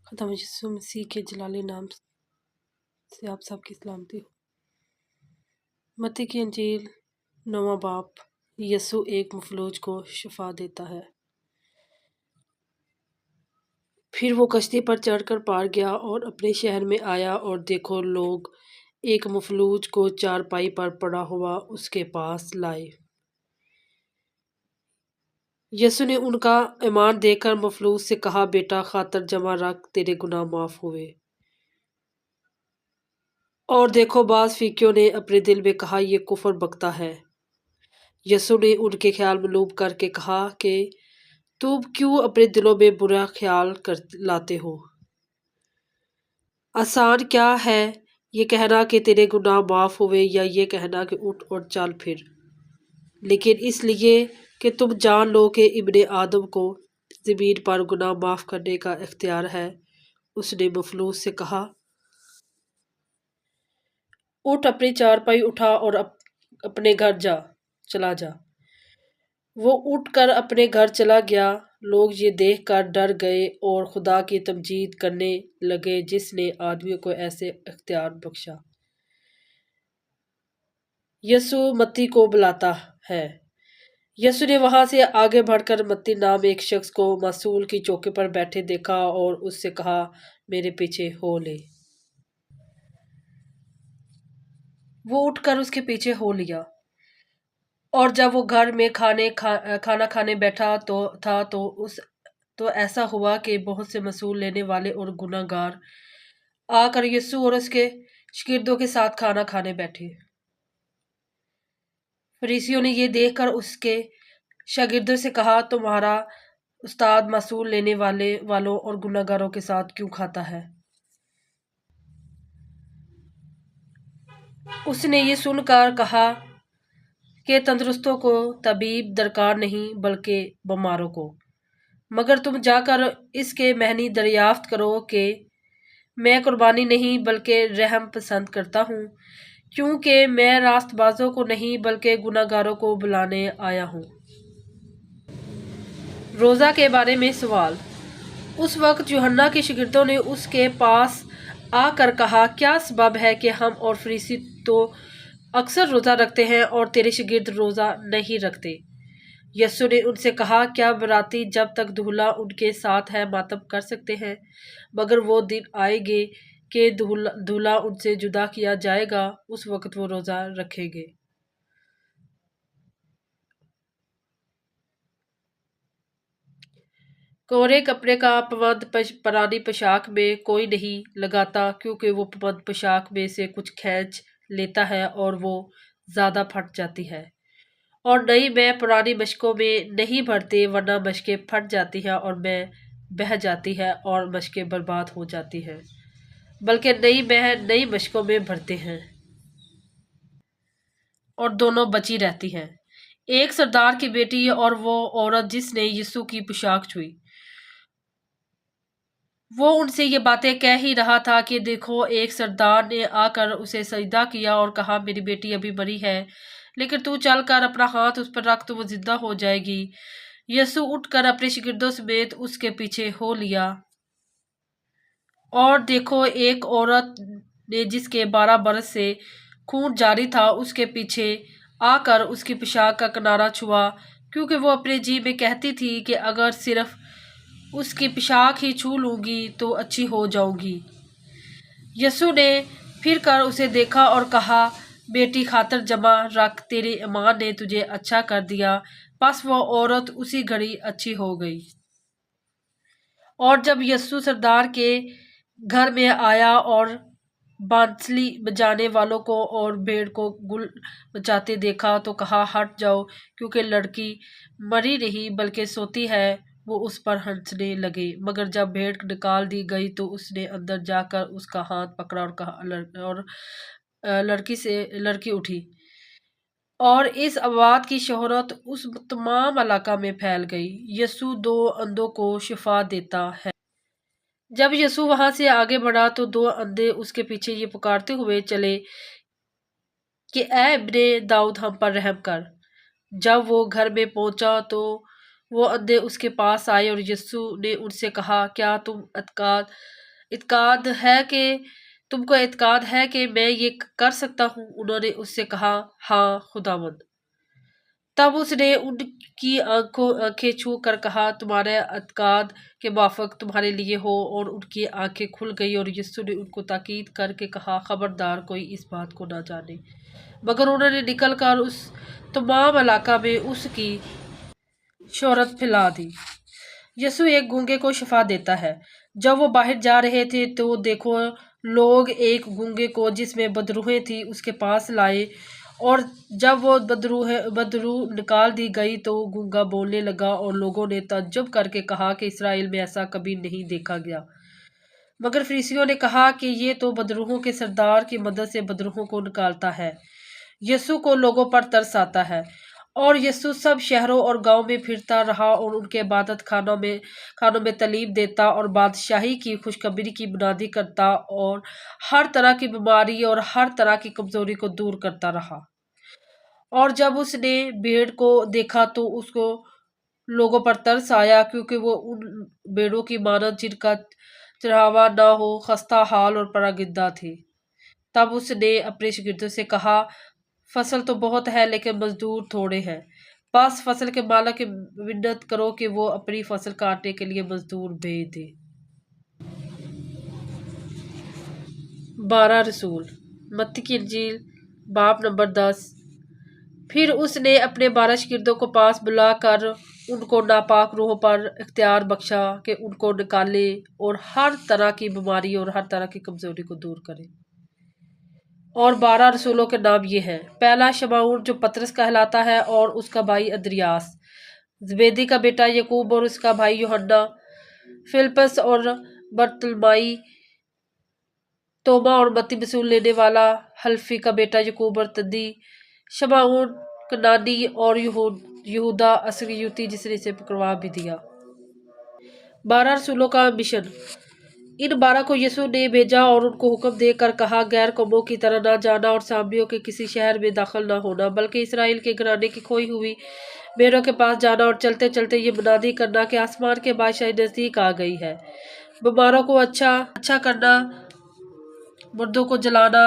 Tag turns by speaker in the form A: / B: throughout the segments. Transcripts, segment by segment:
A: खुदा यीशु मसीह के जलाली नाम से आप सबकी सलामती हो। मत्ती की अंजील 9वां बाब। यीशु एक मफलूज को शिफा देता है। फिर वो कश्ती पर चढ़कर पार गया और अपने शहर में आया, और देखो, लोग एक मफलूज को चारपाई पर पड़ा हुआ उसके पास लाए। यीशु ने उनका ईमान देखकर मफलूज से कहा, बेटा, खातर जमा रख, तेरे गुनाह माफ हुए। और देखो, बाज फीकियों ने अपने दिल में कहा, ये कुफर बकता है। यीशु ने उनके ख्याल मालूम करके कहा कि तुम क्यों अपने दिलों में बुरा ख्याल कर लाते हो। आसान क्या है, ये कहना कि तेरे गुनाह माफ हुए, या ये कहना कि उठ और चल फिर। लेकिन इसलिए कि तुम जान लो कि इब्ने आदम को ज़मीन पर गुनाह माफ करने का इख्तियार है। उसने मफलूज से कहा, उठ, अपनी चारपाई उठा और अपने घर चला जा। वो उठकर अपने घर चला गया। लोग ये देखकर डर गए और खुदा की तमजीद करने लगे जिसने आदमियों को ऐसे इख्तियार बख्शा। यीशु मत्ती को बुलाता है। यीशु ने वहां से आगे बढ़कर मत्ती नाम एक शख्स को मसूल की चौकी पर बैठे देखा और उससे कहा, मेरे पीछे हो ले। वो उठकर उसके पीछे हो लिया। और जब वो घर में खाना खाने बैठा तो ऐसा हुआ कि बहुत से मसूल लेने वाले और गुनाहगार आकर यीशु और उसके शागिर्दों के साथ खाना खाने बैठे। फरीसियों ने ये देखकर उसके शागिर्दों से कहा, तुम्हारा उस्ताद मसूल लेने वालों और गुनाहगारों के साथ क्यों खाता है। उसने ये सुनकर कहा कि तंदुरुस्तों को तबीब दरकार नहीं, बल्कि बीमारों को। मगर तुम जाकर इसके महनी दरियाफ्त करो कि मैं कुर्बानी नहीं बल्कि रहम पसंद करता हूँ, क्योंकि मैं रास्तबाजों को नहीं बल्कि गुनाहगारों को बुलाने आया हूँ। रोज़ा के बारे में सवाल। उस वक्त यूहन्ना के शागिर्दों ने उसके पास आकर कहा, क्या सबब है कि हम और फरीसी तो अक्सर रोज़ा रखते हैं और तेरे शागिर्द रोज़ा नहीं रखते। यीशु ने उनसे कहा, क्या बराती जब तक दूल्हा उनके साथ है मातम कर सकते हैं, मगर वो दिन आएंगे कि दूल्हा उनसे जुदा किया जाएगा, उस वक्त वो रोज़ा रखेंगे। कोरे कपड़े का पाबंद पुरानी पोशाक में कोई नहीं लगाता, क्योंकि वो पाबंद पोशाक में से कुछ खींच लेता है और वो ज़्यादा फट जाती है। और नई मैं पुरानी मशकों में नहीं भरते, वरना मशकें फट जाती हैं और मैं बह जाती है और मशकें बर्बाद हो जाती हैं। बल्कि नई मैं नई मशकों में भरते हैं और दोनों बची रहती हैं। एक सरदार की बेटी और वो औरत जिसने यीशु की पोशाक छुई, वो उनसे ये बातें कह ही रहा था कि देखो, एक सरदार ने आकर उसे सजदा किया और कहा, मेरी बेटी अभी मरी है, लेकिन तू चलकर अपना हाथ उस पर रख तो वो जिंदा हो जाएगी। यीशु उठकर अपने शागिर्दों समेत उसके पीछे हो लिया। और देखो, एक औरत ने जिसके 12 बरस से खून जारी था उसके पीछे आकर उसकी पोशाक का किनारा छुआ, क्योंकि वो अपने जी में कहती थी कि अगर सिर्फ उसकी पोशाक ही छू लूंगी तो अच्छी हो जाऊंगी। यीशु ने फिर कर उसे देखा और कहा, बेटी, खातर जमा रख, तेरे ईमान ने तुझे अच्छा कर दिया। बस वो औरत उसी घड़ी अच्छी हो गई। और जब यीशु सरदार के घर में आया और बांसुरी बजाने वालों को और भेड़ को गुल बजाते देखा तो कहा, हट जाओ, क्योंकि लड़की मरी नहीं बल्कि सोती है। वो उस पर हंसने लगे। मगर जब भेड़ निकाल दी गई तो उसने अंदर जाकर उसका हाथ पकड़ा और कहा, लड़की उठी। और इस बात की शोहरत उस तमाम इलाका में फैल गई। यीशु 2 अंधों को शिफा देता है। जब यीशु वहां से आगे बढ़ा तो 2 अंधे उसके पीछे ये पुकारते हुए चले कि ऐ इब्ने दाऊद, हम पर रहम कर। जब वो घर में पहुंचा तो وہ اندھے اس کے پاس آئے اور یسوع نے ان سے کہا، کیا تم اعتقاد ہے کہ تم کو اعتقاد ہے کہ میں یہ کر سکتا ہوں؟ انہوں نے اس سے کہا، ہاں خداوند۔ تب اس نے ان کی آنکھیں چھو کر کہا، تمہارے اعتقاد کے موافق تمہارے لیے ہو، اور ان کی آنکھیں کھل گئی۔ اور یسوع نے ان کو تاکید کر کے کہا، خبردار کوئی اس بات کو نہ جانے۔ مگر انہوں نے نکل کر اس تمام علاقہ میں اس کی شہرت پھیلا دی۔ یسوع ایک گونگے کو شفا دیتا ہے۔ جب وہ باہر جا رہے تھے تو دیکھو، لوگ ایک گونگے کو جس میں بدروہیں تھی اس کے پاس لائے، اور جب وہ بدروح نکال دی گئی تو گونگا بولنے لگا، اور لوگوں نے تعجب کر کے کہا کہ اسرائیل میں ایسا کبھی نہیں دیکھا گیا۔ مگر فریسیوں نے کہا کہ یہ تو بدروحوں کے سردار کی مدد سے بدروحوں کو نکالتا ہے۔ یسوع کو لوگوں پر ترس آتا ہے، اور یسوع سب شہروں اور گاؤں میں پھرتا رہا اور ان کے عبادت خانوں میں تعلیم دیتا اور بادشاہی کی خوشخبری کی منادی کرتا، اور ہر طرح کی بیماری اور ہر طرح کی کمزوری کو دور کرتا رہا۔ اور جب اس نے بھیڑ کو دیکھا تو اس کو لوگوں پر ترس آیا، کیونکہ وہ ان بھیڑوں کی مانند جن کا چراوا نہ ہو، خستہ حال اور پراگندہ تھے۔ تب اس نے اپنے شاگردوں سے کہا، فصل تو بہت ہے لیکن مزدور تھوڑے ہیں، بس فصل کے مالک کی منت کرو کہ وہ اپنی فصل کاٹنے کے لیے مزدور بھیج دے۔ 12 رسول متی کی انجیل باب نمبر 10۔ پھر اس نے اپنے 12 شاگردوں کو پاس بلا کر ان کو ناپاک روحوں پر اختیار بخشا کہ ان کو نکالے اور ہر طرح کی بیماری اور ہر طرح کی کمزوری کو دور کرے۔ اور 12 رسولوں کے نام یہ ہیں: پہلا شمعون جو پطرس کہلاتا ہے اور اس کا بھائی اندریاس، زبیدی کا بیٹا یعقوب اور اس کا بھائی یوحنا، فلپس اور برتلمائی، توما اور متی مثول لینے والا، حلفی کا بیٹا یعقوب اور تدی، شمعون کنانی اور یہودا اسکریوتی جس نے اسے پکڑوا بھی دیا۔ 12 رسولوں کا مشن۔ ان 12 کو یسوع نے بھیجا اور ان کو حکم دے کر کہا، غیر قوموں کی طرح نہ جانا اور سامریوں کے کسی شہر میں داخل نہ ہونا، بلکہ اسرائیل کے گھرانے کی کھوئی ہوئی بھیڑوں کے پاس جانا اور چلتے چلتے یہ منادی کرنا کہ آسمان کے بادشاہی نزدیک آ گئی ہے۔ بیماروں کو اچھا کرنا، مردوں کو جلانا،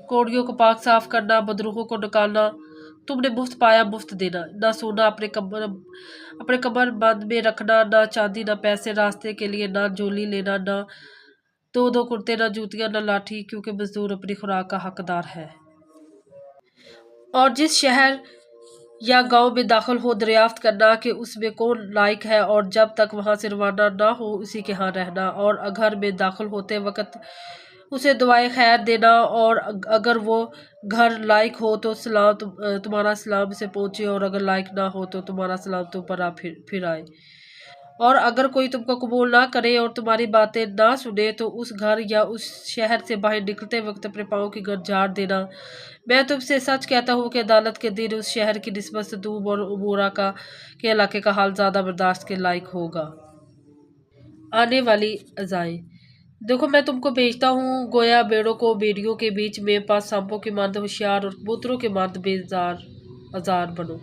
A: کوڑیوں کو پاک صاف کرنا، بدروحوں کو نکالنا۔ تم نے مفت پایا مفت دینا، نہ سونا اپنے کمر بند میں رکھنا، نہ چاندی نہ پیسے، راستے کے لیے نہ جولی لینا، نہ دو کرتے، نہ جوتیاں، نہ لاٹھی، کیونکہ مزدور اپنی خوراک کا حقدار ہے۔ اور جس شہر یا گاؤں میں داخل ہو دریافت کرنا کہ اس میں کون لائق ہے، اور جب تک وہاں سے روانہ نہ ہو اسی کے ہاں رہنا، اور گھر میں داخل ہوتے وقت اسے دعائے خیر دینا، اور اگر وہ گھر لائق ہو تو تمہارا سلام اسے پہنچے، اور اگر لائق نہ ہو تو تمہارا سلام تم پر پھر آئے۔ اور اگر کوئی تم کو قبول نہ کرے اور تمہاری باتیں نہ سنے تو اس گھر یا اس شہر سے باہر نکلتے وقت اپنے پاؤں کی گرد جھاڑ دینا۔ میں تم سے سچ کہتا ہوں کہ عدالت کے دن اس شہر کی نسبت سدوم اور عمورہ کے علاقے کا حال زیادہ برداشت کے لائق ہوگا۔ آنے والی ازائیں۔ دیکھو میں تم کو بھیجتا ہوں گویا بھیڑوں کو بھیڑیوں کے بیچ میں، پس سانپوں کی مانند ہوشیار اور کبوتروں کے مانند بیزار بنو،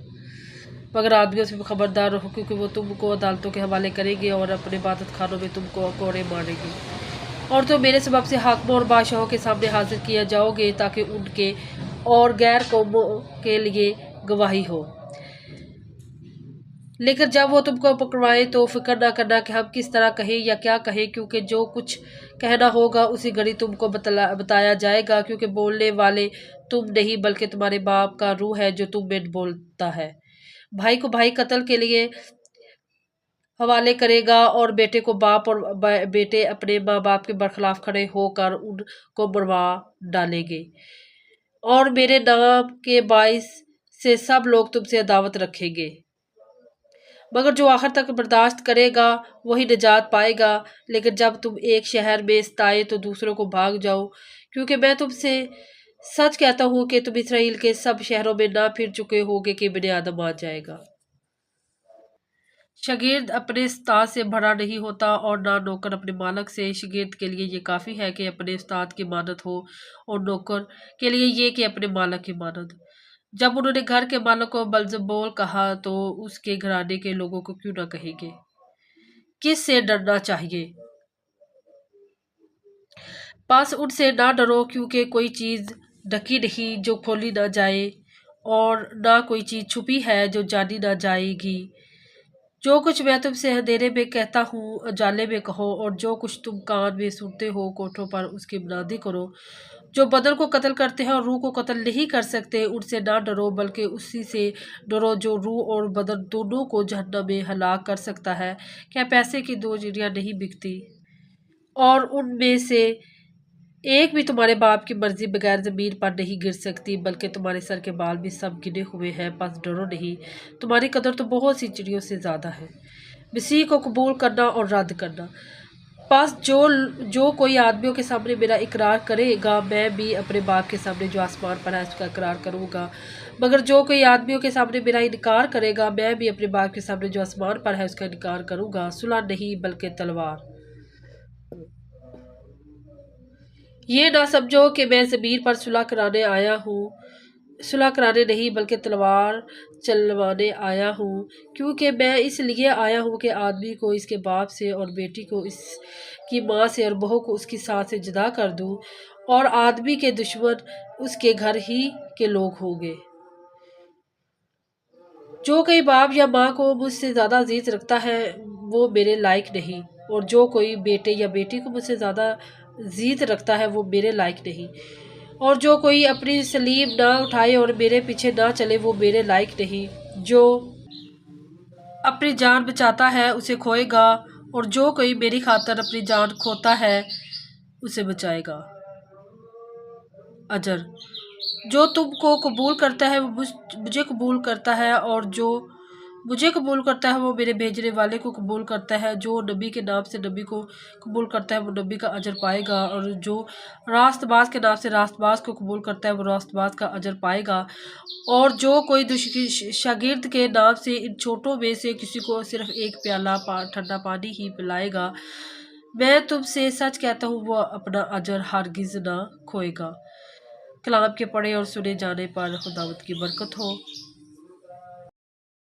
A: مگر آدمیوں سے خبردار رہو، کیونکہ وہ تم کو عدالتوں کے حوالے کریں گے اور اپنے عبادت خانوں میں تم کو کوڑے ماریں گے، اور تم میرے سبب سے حاکموں اور بادشاہوں کے سامنے حاضر کیے جاؤ گے تاکہ ان کے اور غیر قوموں کے لیے گواہی ہو۔ لیکن جب وہ تم کو پکڑوائیں تو فکر نہ کرنا کہ ہم کس طرح کہیں یا کیا کہیں، کیونکہ جو کچھ کہنا ہوگا اسی گھڑی تم کو بتایا جائے گا، کیونکہ بولنے والے تم نہیں بلکہ تمہارے باپ کا روح ہے جو تم میں بولتا ہے۔ بھائی کو بھائی قتل کے لیے حوالے کرے گا، اور بیٹے کو باپ، اور بیٹے اپنے ماں باپ کے برخلاف کھڑے ہو کر ان کو مروا ڈالیں گے، اور میرے نام کے باعث سے سب لوگ تم سے عداوت رکھیں گے، مگر جو آخر تک برداشت کرے گا وہی نجات پائے گا۔ لیکن جب تم ایک شہر میں ستائے تو دوسروں کو بھاگ جاؤ، کیونکہ میں تم سے سچ کہتا ہوں کہ تم اسرائیل کے سب شہروں میں نہ پھر چکے ہوگے کہ ابن آدم آ جائے گا۔ شاگرد اپنے استاد سے بڑا نہیں ہوتا، اور نہ نوکر اپنے مالک سے۔ شاگرد کے لیے یہ کافی ہے کہ اپنے استاد کی مانند ہو، اور نوکر کے لیے یہ کہ اپنے مالک کی مانند۔ जब उन्होंने घर के मालिक को बल्जबोल कहा तो उसके घराने के लोगों को क्यों ना कहेंगे। किस से डरना चाहिए? बस उनसे ना डरो, क्योंकि कोई चीज़ ढकी नहीं जो खोली ना जाए, और ना कोई चीज़ छुपी है जो जानी ना जाएगी। जो कुछ मैं तुमसे अंधेरे में कहता हूँ उजाले में कहो, और जो कुछ तुम कान में सुनते हो कोठों पर उसकी बुलंदी करो। जो बदन को कत्ल करते हैं और रूह को कत्ल नहीं कर सकते, उनसे ना डरो, बल्कि उसी से डरो जो रूह और बदन दोनों को जहन्नम में हलाक कर सकता है। क्या पैसे की दो चिड़ियाँ नहीं बिकती, और उनमें से एक भी तुम्हारे बाप की मर्जी बगैर ज़मीन पर नहीं गिर सकती, बल्कि तुम्हारे सर के बाल भी सब गिने हुए हैं। बस डरो नहीं, तुम्हारी कदर तो बहुत सी चिड़ियों से ज़्यादा है। मसीह को कबूल करना और रद्द करना। बस जो जो कोई आदमियों के सामने मेरा इकरार करेगा, मैं भी अपने बाप के सामने जो आसमान पर है उसका इकरार करूँगा। मगर जो कोई आदमियों के सामने मेरा इनकार करेगा, मैं भी अपने बाप के सामने जो आसमान पर है उसका इनकार करूँगा। सुलह नहीं बल्कि तलवार। ये ना समझो कि मैं ज़मीन पर सुलह कराने आया हूँ, सुलह कराने नहीं बल्कि तलवार चलवाने आया हूँ। क्योंकि मैं इसलिए आया हूँ कि आदमी को इसके बाप से, और बेटी को इसकी माँ से, और बहू को उसकी सास से जुदा कर दूँ, और आदमी के दुश्मन उसके घर ही के लोग होंगे। जो कोई बाप या माँ को मुझसे ज़्यादा अजीज रखता है वो मेरे लायक नहीं, और जो कोई बेटे या बेटी को मुझसे ज़्यादा अजीज रखता है वो मेरे लायक नहीं, और जो कोई अपनी सलीब ना उठाए और मेरे पीछे ना चले वो मेरे लायक नहीं। जो अपनी जान बचाता है उसे खोएगा, और जो कोई मेरी खातर अपनी जान खोता है उसे बचाएगा। अजर। जो तुमको कबूल करता है वो मुझे कबूल करता है, और जो मुझे कबूल करता है वो मेरे भेजने वाले को कबूल करता है। जो नबी के नाम से नबी को कबूल करता है वो नबी का अजर पाएगा, और जो रास्तबाज के नाम से रास्तबाज को कबूल करता है वो रास्तबाज का अजर पाएगा। और जो कोई शागिर्द के नाम से इन छोटों में से किसी को सिर्फ एक प्याला ठंडा पानी ही पिलाएगा, मैं तुमसे सच कहता हूँ वो अपना अजर हरगिज़ ना खोएगा। कलाम के पढ़े और सुने जाने पर खुदावत की बरकत हो।